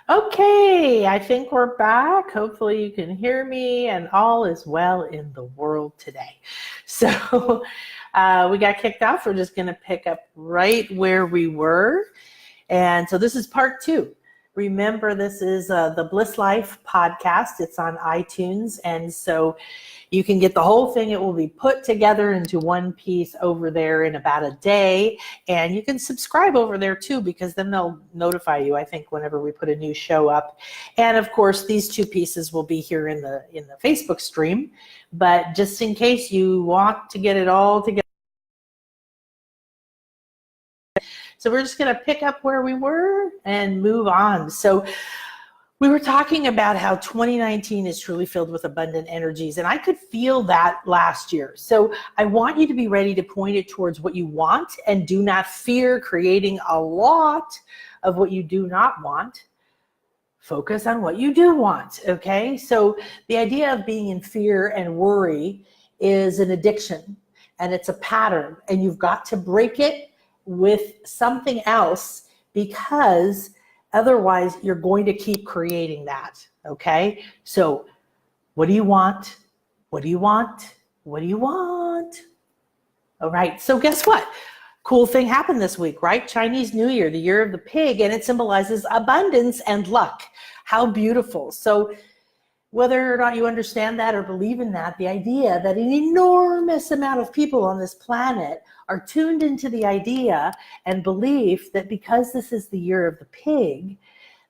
Okay, I think we're back. Hopefully you can hear me and all is well in the world today. So we got kicked off. We're just going to pick up right where we were. And so this is part two. Remember, this is the Bliss Life podcast. It's on iTunes. And so you can get the whole thing. It will be put together into one piece over there in about a day. And you can subscribe over there too, because then they'll notify you, I think, whenever we put a new show up. And of course, these two pieces will be here in the Facebook stream. But just in case you want to get it all together. So we're just going to pick up where we were and move on. So we were talking about how 2019 is truly filled with abundant energies, and I could feel that last year. So I want you to be ready to point it towards what you want and do not fear creating a lot of what you do not want. Focus on what you do want, okay? So the idea of being in fear and worry is an addiction, and it's a pattern, and you've got to break it with something else, because otherwise you're going to keep creating that, okay? So what do you want? What do you want? What do you want? All right, so guess what? Cool thing happened this week, right? Chinese New Year, the year of the pig, and it symbolizes abundance and luck. How beautiful. So whether or not you understand that or believe in that, the idea that an enormous amount of people on this planet are tuned into the idea and belief that because this is the year of the pig,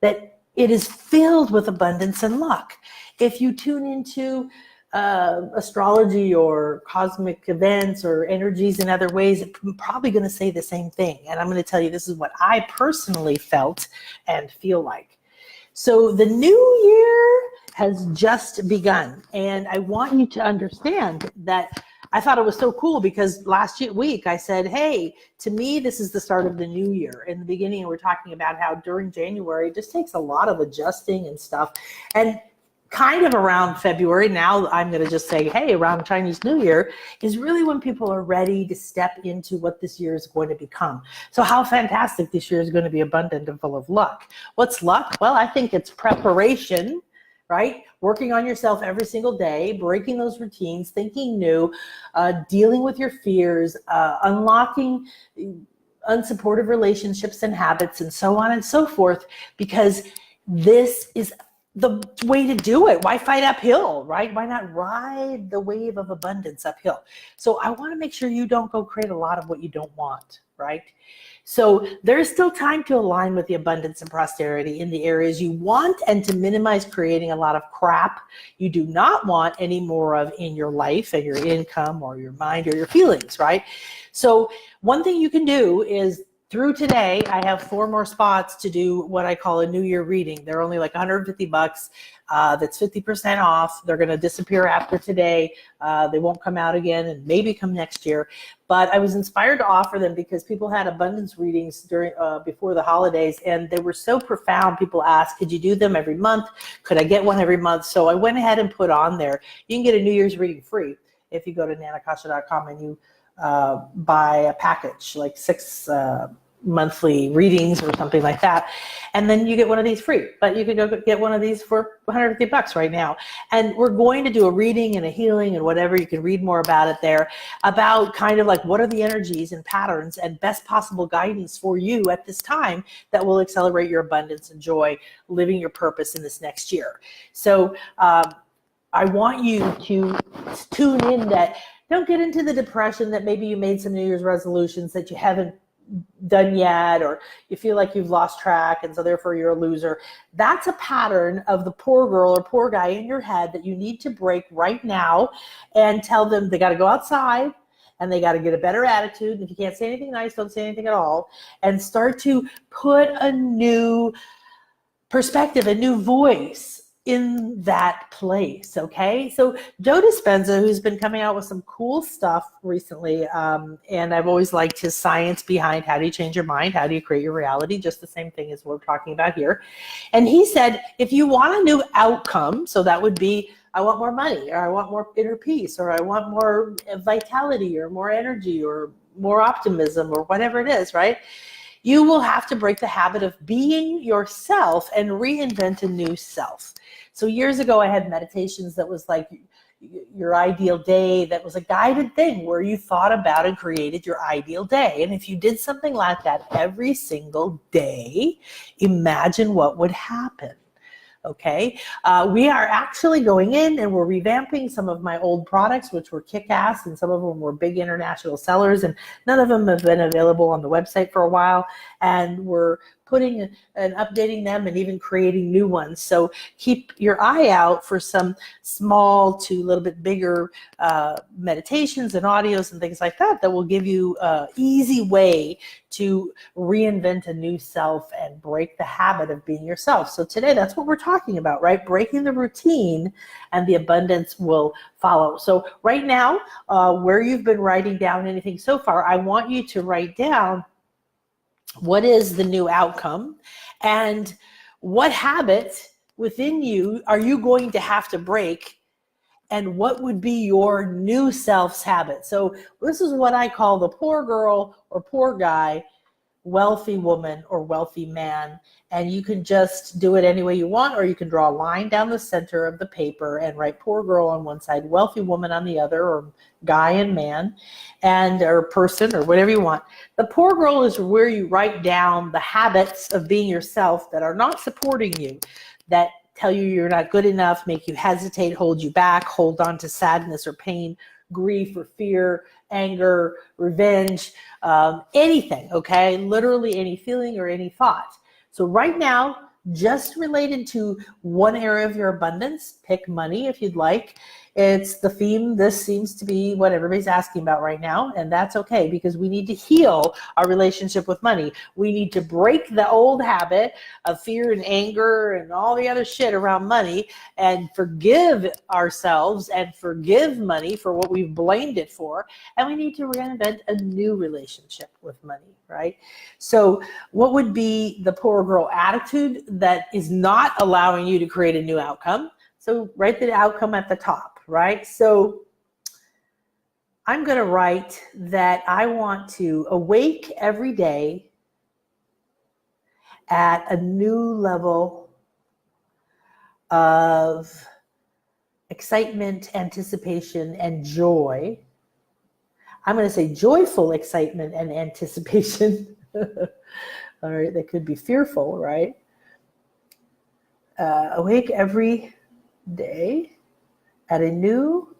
that it is filled with abundance and luck. If you tune into astrology or cosmic events or energies in other ways, I'm probably going to say the same thing. And I'm going to tell you, this is what I personally felt and feel like. So the new year has just begun, and I want you to understand that I thought it was so cool because last week I said, hey, to me, this is the start of the new year. In the beginning, we're talking about how during January, it just takes a lot of adjusting and stuff. And kind of around February, now I'm going to just say, hey, around Chinese New Year is really when people are ready to step into what this year is going to become. So how fantastic this year is going to be abundant and full of luck. What's luck? Well, I think it's preparation, right? Working on yourself every single day, breaking those routines, thinking new, dealing with your fears, unlocking unsupportive relationships and habits, and so on and so forth, because this is the way to do it. Why fight uphill, right? Why not ride the wave of abundance uphill? So I want to make sure you don't go create a lot of what you don't want, right? So there's still time to align with the abundance and prosperity in the areas you want, and to minimize creating a lot of crap you do not want any more of in your life and your income or your mind or your feelings, right? So one thing you can do is, through today, I have 4 more spots to do what I call a New Year reading. They're only like $150. That's 50% off. They're going to disappear after today. They won't come out again, and maybe come next year. But I was inspired to offer them because people had abundance readings during before the holidays, and they were so profound. People asked, could you do them every month? Could I get one every month? So I went ahead and put on there, you can get a New Year's reading free if you go to nanakasha.com and you buy a package, like 6 monthly readings or something like that, and then you get one of these free. But you can go get one of these for $150 right now, and we're going to do a reading and a healing and whatever. You can read more about it there, about kind of like what are the energies and patterns and best possible guidance for you at this time that will accelerate your abundance and joy, living your purpose in this next year. So I want you to tune in, that don't get into the depression that maybe you made some New Year's resolutions that you haven't done yet, or you feel like you've lost track and so therefore you're a loser. That's a pattern of the poor girl or poor guy in your head that you need to break right now, and tell them they got to go outside and they got to get a better attitude. And if you can't say anything nice, don't say anything at all, and start to put a new perspective, a new voice in that place, okay? So Joe Dispenza, who's been coming out with some cool stuff recently, and I've always liked his science behind how do you change your mind, how do you create your reality, just the same thing as we're talking about here. And he said, if you want a new outcome, so that would be, I want more money, or I want more inner peace, or I want more vitality, or more energy, or more optimism, or whatever it is, right? You will have to break the habit of being yourself and reinvent a new self. So years ago, I had meditations that was like your ideal day, that was a guided thing where you thought about and created your ideal day. And if you did something like that every single day, imagine what would happen. Okay, we are actually going in and we're revamping some of my old products, which were kick-ass, and some of them were big international sellers, and none of them have been available on the website for a while. And we're putting and updating them and even creating new ones. So keep your eye out for some small to a little bit bigger meditations and audios and things like that that will give you an easy way to reinvent a new self and break the habit of being yourself. So today, that's what we're talking about, right? Breaking the routine, and the abundance will follow. So right now, where you've been writing down anything so far, I want you to write down what is the new outcome and what habit within you are you going to have to break, and what would be your new self's habit. So this is what I call the poor girl or poor guy, wealthy woman or wealthy man. And you can just do it any way you want, or you can draw a line down the center of the paper and write poor girl on one side, wealthy woman on the other, or guy and man, and or person, or whatever you want. The poor girl is where you write down the habits of being yourself that are not supporting you, that tell you you're not good enough, make you hesitate, hold you back, hold on to sadness or pain, grief or fear, anger, revenge, anything, okay? Literally any feeling or any thought. So right now, just related to one area of your abundance, pick money if you'd like. It's the theme. This seems to be what everybody's asking about right now, and that's okay, because we need to heal our relationship with money. We need to break the old habit of fear and anger and all the other shit around money, and forgive ourselves and forgive money for what we've blamed it for. And we need to reinvent a new relationship with money, right? So what would be the poor girl attitude that is not allowing you to create a new outcome? So write the outcome at the top, right? So I'm going to write that I want to awake every day at a new level of excitement, anticipation, and joy. I'm going to say joyful excitement and anticipation. All right, that could be fearful, right? Awake every day at a new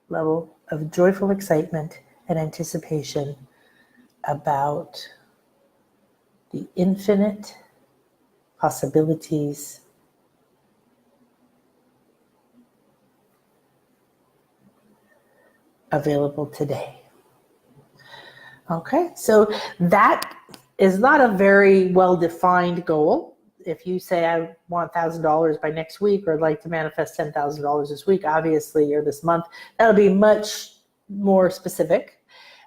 level of joyful excitement and anticipation about the infinite possibilities available today. Okay, so that is not a very well-defined goal. If you say I want $1,000 by next week, or I'd like to manifest $10,000 this week, obviously, or this month, that'll be much more specific.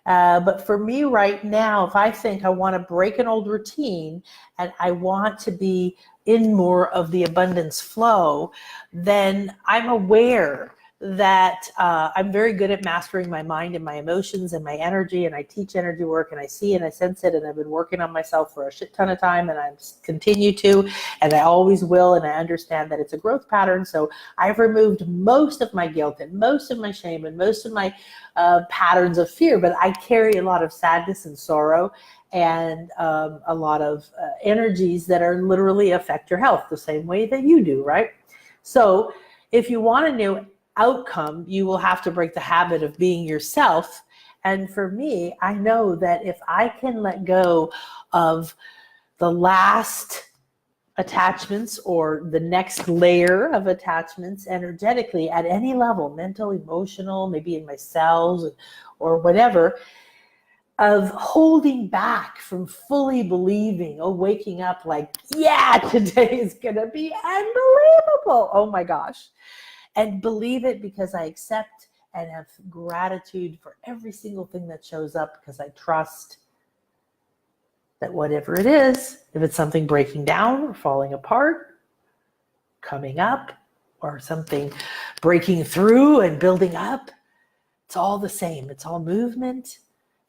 But for me right now, if I think I want to break an old routine and I want to be in more of the abundance flow, then I'm aware that I'm very good at mastering my mind and my emotions and my energy, and I teach energy work, and I see and I sense it, and I've been working on myself for a shit ton of time, and I continue to, and I always will, and I understand that it's a growth pattern. So I've removed most of my guilt and most of my shame and most of my patterns of fear, but I carry a lot of sadness and sorrow and a lot of energies that are literally affect your health the same way that you do, right? So if you want a new outcome, you will have to break the habit of being yourself. And for me, I know that if I can let go of the last attachments or the next layer of attachments energetically at any level, mental, emotional, maybe in my cells or whatever, of holding back from fully believing, waking up like, yeah, today is going to be unbelievable. Oh my gosh. And believe it because I accept and have gratitude for every single thing that shows up, because I trust that whatever it is, if it's something breaking down or falling apart, coming up, or something breaking through and building up, it's all the same. It's all movement.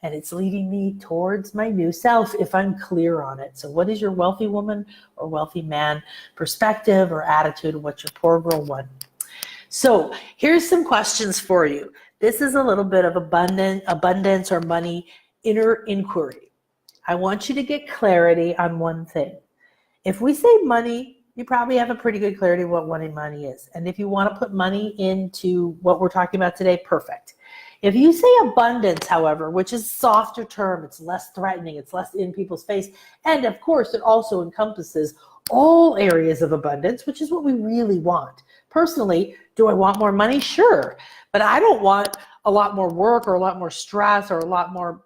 and it's leading me towards my new self if I'm clear on it. So what is your wealthy woman or wealthy man perspective or attitude? What's your poor girl one? So here's some questions for you. This is a little bit of abundance or money inner inquiry. I want you to get clarity on one thing. If we say money, you probably have a pretty good clarity of what money is. And if you want to put money into what we're talking about today, perfect. If you say abundance, however, which is a softer term, it's less threatening, it's less in people's face, and of course it also encompasses all areas of abundance, which is what we really want. Personally, do I want more money? Sure. But I don't want a lot more work or a lot more stress or a lot more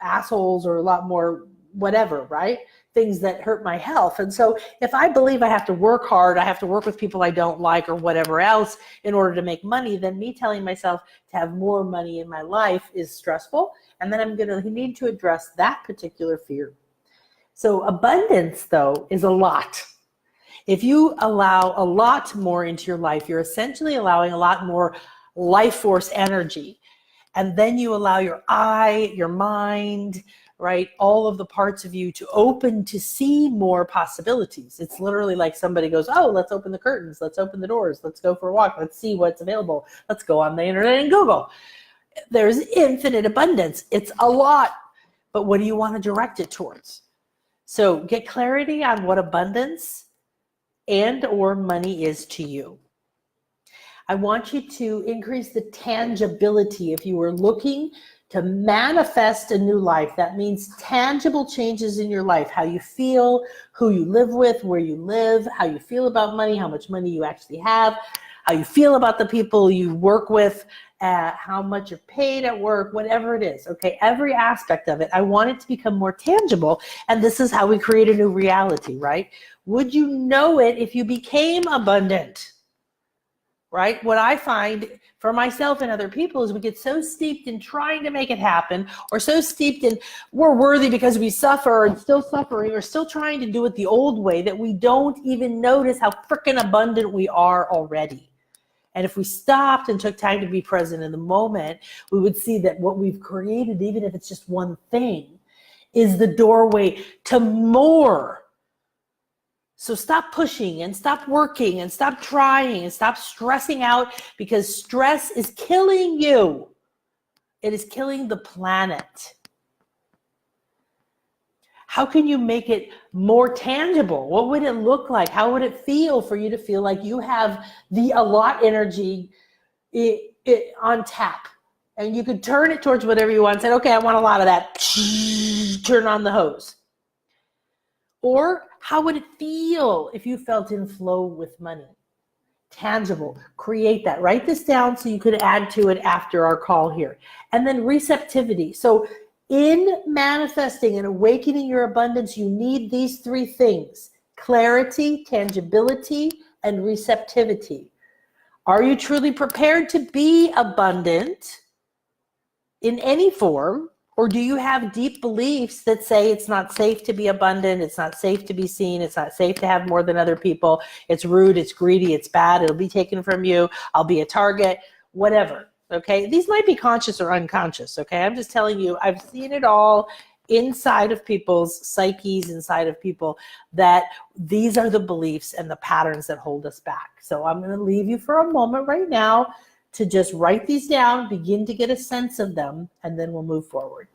assholes or a lot more whatever, right? Things that hurt my health. And so if I believe I have to work hard, I have to work with people I don't like or whatever else in order to make money, then me telling myself to have more money in my life is stressful. And then I'm going to need to address that particular fear. So abundance, though, is a lot. If you allow a lot more into your life, you're essentially allowing a lot more life force energy. And then you allow your eye, your mind, right, all of the parts of you to open to see more possibilities. It's literally like somebody goes, oh, let's open the curtains, let's open the doors, let's go for a walk, let's see what's available, let's go on the internet and Google. There's infinite abundance. It's a lot, but what do you want to direct it towards? So get clarity on what abundance and or money is to you. I want you to increase the tangibility. If you were looking to manifest a new life, that means tangible changes in your life, how you feel, who you live with, where you live, how you feel about money, how much money you actually have, how you feel about the people you work with, how much you're paid at work, whatever it is, okay? Every aspect of it, I want it to become more tangible, and this is how we create a new reality, right? Would you know it if you became abundant? Right? What I find for myself and other people is we get so steeped in trying to make it happen, or so steeped in we're worthy because we suffer and still suffering, or still trying to do it the old way, that we don't even notice how freaking abundant we are already. And if we stopped and took time to be present in the moment, we would see that what we've created, even if it's just one thing, is the doorway to more. So stop pushing and stop working and stop trying and stop stressing out, because stress is killing you. It is killing the planet. How can you make it more tangible? What would it look like? How would it feel for you to feel like you have the a lot energy on tap? And you could turn it towards whatever you want and say, okay, I want a lot of that. Turn on the hose. Or how would it feel if you felt in flow with money? Tangible. Create that. Write this down so you could add to it after our call here. And then receptivity. So in manifesting and awakening your abundance, you need these three things: clarity, tangibility, and receptivity. Are you truly prepared to be abundant in any form? Or do you have deep beliefs that say it's not safe to be abundant, it's not safe to be seen, it's not safe to have more than other people, it's rude, it's greedy, it's bad, it'll be taken from you, I'll be a target, whatever, okay? These might be conscious or unconscious, okay? I'm just telling you, I've seen it all inside of people's psyches, inside of people, that these are the beliefs and the patterns that hold us back. So I'm going to leave you for a moment right now to just write these down, begin to get a sense of them, and then we'll move forward.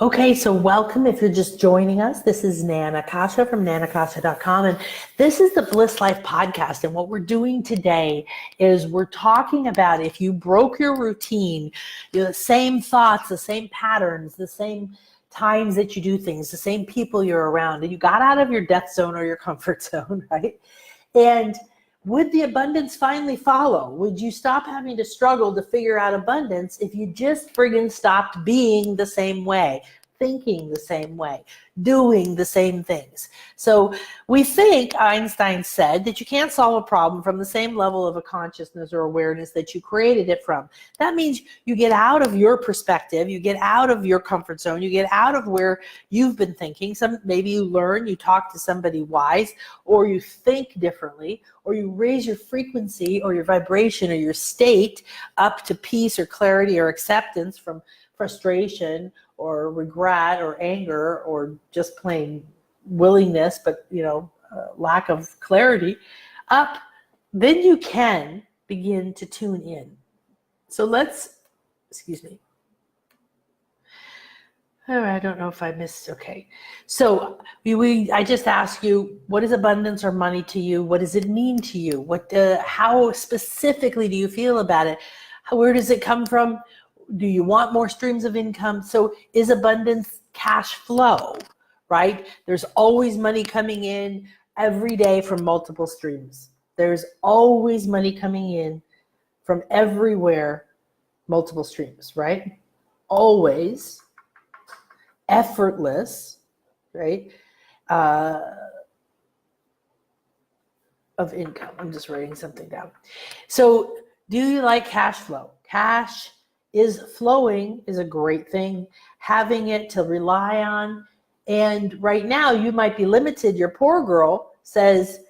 Okay, so welcome if you're just joining us. This is Nan Akasha from nanakasha.com, and this is the Bliss Life Podcast. And what we're doing today is we're talking about if you broke your routine, the same thoughts, the same patterns, the same times that you do things, the same people you're around, and you got out of your death zone or your comfort zone, right? And would the abundance finally follow? Would you stop having to struggle to figure out abundance if you just friggin' stopped being the same way, thinking the same way, doing the same things? So we think, Einstein said, that you can't solve a problem from the same level of a consciousness or awareness that you created it from. That means you get out of your perspective, you get out of your comfort zone, you get out of where you've been thinking. Maybe you learn, you talk to somebody wise, or you think differently, or you raise your frequency or your vibration or your state up to peace or clarity or acceptance from frustration or regret or anger or just plain willingness, but lack of clarity up, then you can begin to tune in. So excuse me. Oh, I don't know if I missed. Okay. So I just asked you, what is abundance or money to you? What does it mean to you? How specifically do you feel about it? Where does it come from? Do you want more streams of income? So is abundance cash flow, right? There's always money coming in every day from multiple streams. There's always money coming in from everywhere, multiple streams, right? Always. Effortless, right? Of income. I'm just writing something down. So do you like cash flow? Cash is flowing is a great thing. Having it to rely on. And right now you might be limited. Your poor girl says,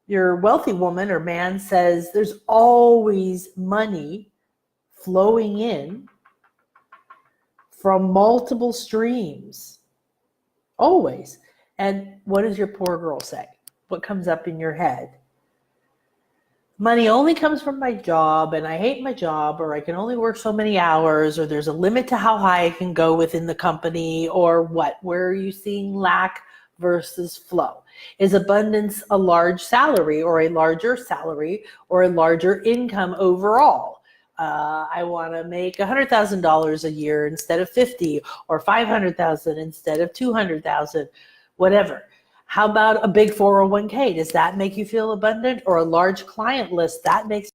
your wealthy woman or man says, there's always money flowing in from multiple streams, always. And what does your poor girl say? What comes up in your head? Money only comes from my job, and I hate my job, or I can only work so many hours, or there's a limit to how high I can go within the company, or what? Where are you seeing lack versus flow? Is abundance a large salary, or a larger salary, or a larger income overall? I want to make $100,000 a year instead of 50, or 500,000 instead of 200,000, whatever. How about a big 401k? Does that make you feel abundant? Or a large client list? That makes